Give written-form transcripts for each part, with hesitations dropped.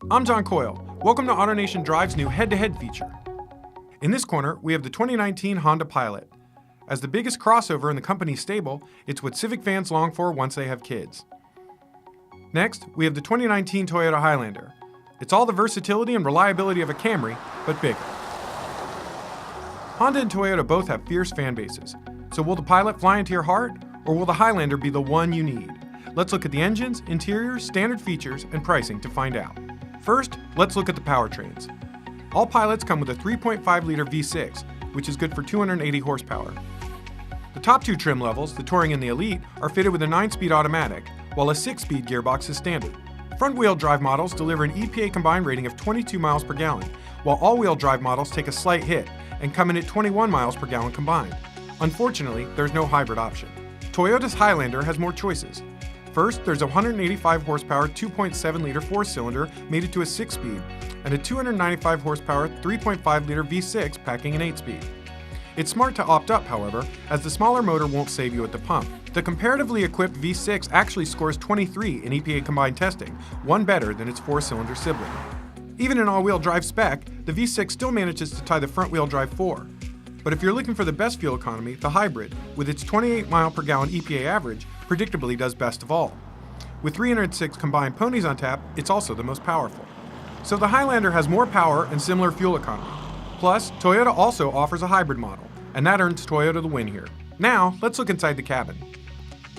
I'm John Coyle. Welcome to AutoNation Drive's new head-to-head feature. In this corner, we have the 2019 Honda Pilot. As the biggest crossover in the company's stable, it's what Civic fans long for once they have kids. Next, we have the 2019 Toyota Highlander. It's all the versatility and reliability of a Camry, but bigger. Honda and Toyota both have fierce fan bases. So will the Pilot fly into your heart, or will the Highlander be the one you need? Let's look at the engines, interiors, standard features, and pricing to find out. First, let's look at the powertrains. All Pilots come with a 3.5-liter V6, which is good for 280 horsepower. The top two trim levels, the Touring and the Elite, are fitted with a 9-speed automatic, while a 6-speed gearbox is standard. Front-wheel drive models deliver an EPA combined rating of 22 miles per gallon, while all-wheel drive models take a slight hit and come in at 21 miles per gallon combined. Unfortunately, there's no hybrid option. Toyota's Highlander has more choices. First, there's a 185 horsepower 2.7-liter 4-cylinder mated to a 6-speed, and a 295 horsepower 3.5-liter V6 packing an 8-speed. It's smart to opt up, however, as the smaller motor won't save you at the pump. The comparatively equipped V6 actually scores 23 in EPA combined testing, one better than its 4-cylinder sibling. Even in all-wheel drive spec, the V6 still manages to tie the front-wheel drive 4. But if you're looking for the best fuel economy, the hybrid, with its 28 mile per gallon EPA average, predictably does best of all. With 306 combined ponies on tap, it's also the most powerful. So the Highlander has more power and similar fuel economy. Plus, Toyota also offers a hybrid model, and that earns Toyota the win here. Now, let's look inside the cabin.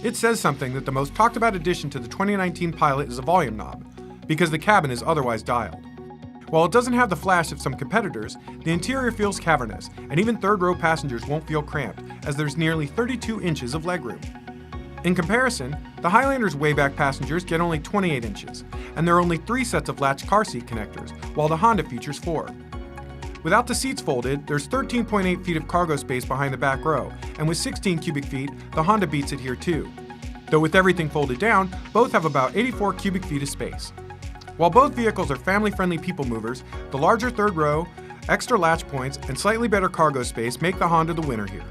It says something that the most talked about addition to the 2019 Pilot is a volume knob, because the cabin is otherwise dialed. While it doesn't have the flash of some competitors, the interior feels cavernous, and even third-row passengers won't feel cramped, as there's nearly 32 inches of legroom. In comparison, the Highlander's way-back passengers get only 28 inches, and there are only 3 sets of latched car seat connectors, while the Honda features 4. Without the seats folded, there's 13.8 feet of cargo space behind the back row, and with 16 cubic feet, the Honda beats it here too. Though with everything folded down, both have about 84 cubic feet of space. While both vehicles are family-friendly people movers, the larger third row, extra latch points, and slightly better cargo space make the Honda the winner here.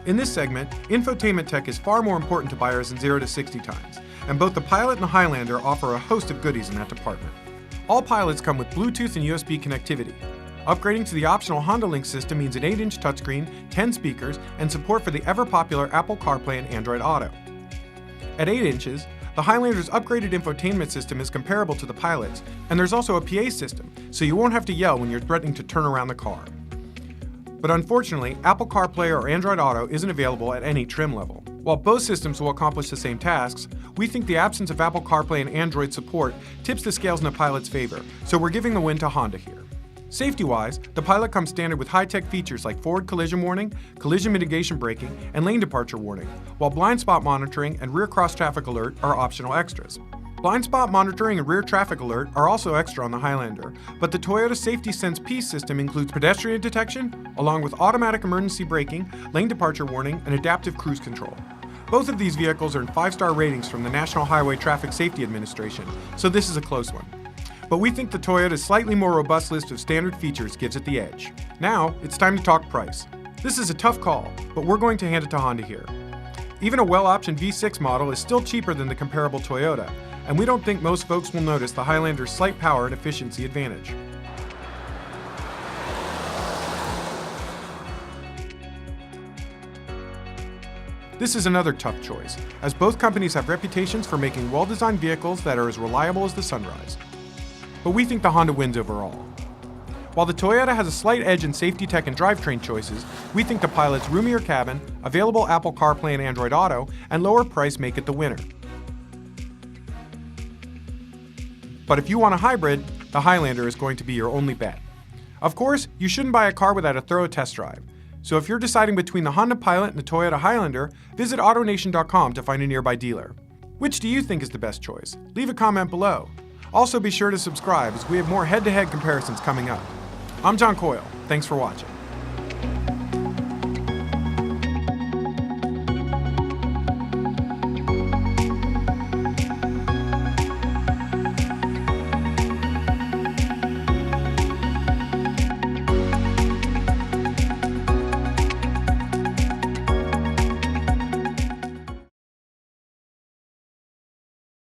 In this segment, infotainment tech is far more important to buyers than 0 to 60 times, and both the Pilot and the Highlander offer a host of goodies in that department. All Pilots come with Bluetooth and USB connectivity. Upgrading to the optional Honda Link system means an 8-inch touchscreen, 10 speakers, and support for the ever-popular Apple CarPlay and Android Auto. At 8 inches, the Highlander's upgraded infotainment system is comparable to the Pilot's, and there's also a PA system, so you won't have to yell when you're threatening to turn around the car. But unfortunately, Apple CarPlay or Android Auto isn't available at any trim level. While both systems will accomplish the same tasks, we think the absence of Apple CarPlay and Android support tips the scales in the Pilot's favor, so we're giving the win to Honda here. Safety-wise, the Pilot comes standard with high-tech features like forward collision warning, collision mitigation braking, and lane departure warning, while blind spot monitoring and rear cross-traffic alert are optional extras. Blind spot monitoring and rear traffic alert are also extra on the Highlander, but the Toyota Safety Sense Peace system includes pedestrian detection, along with automatic emergency braking, lane departure warning, and adaptive cruise control. Both of these vehicles earned 5-star ratings from the National Highway Traffic Safety Administration, so this is a close one. But we think the Toyota's slightly more robust list of standard features gives it the edge. Now, it's time to talk price. This is a tough call, but we're going to hand it to Honda here. Even a well-optioned V6 model is still cheaper than the comparable Toyota, and we don't think most folks will notice the Highlander's slight power and efficiency advantage. This is another tough choice, as both companies have reputations for making well-designed vehicles that are as reliable as the sunrise. But we think the Honda wins overall. While the Toyota has a slight edge in safety tech and drivetrain choices, we think the Pilot's roomier cabin, available Apple CarPlay and Android Auto, and lower price make it the winner. But if you want a hybrid, the Highlander is going to be your only bet. Of course, you shouldn't buy a car without a thorough test drive. So if you're deciding between the Honda Pilot and the Toyota Highlander, visit AutoNation.com to find a nearby dealer. Which do you think is the best choice? Leave a comment below. Also be sure to subscribe as we have more head-to-head comparisons coming up. I'm John Coyle. Thanks for watching.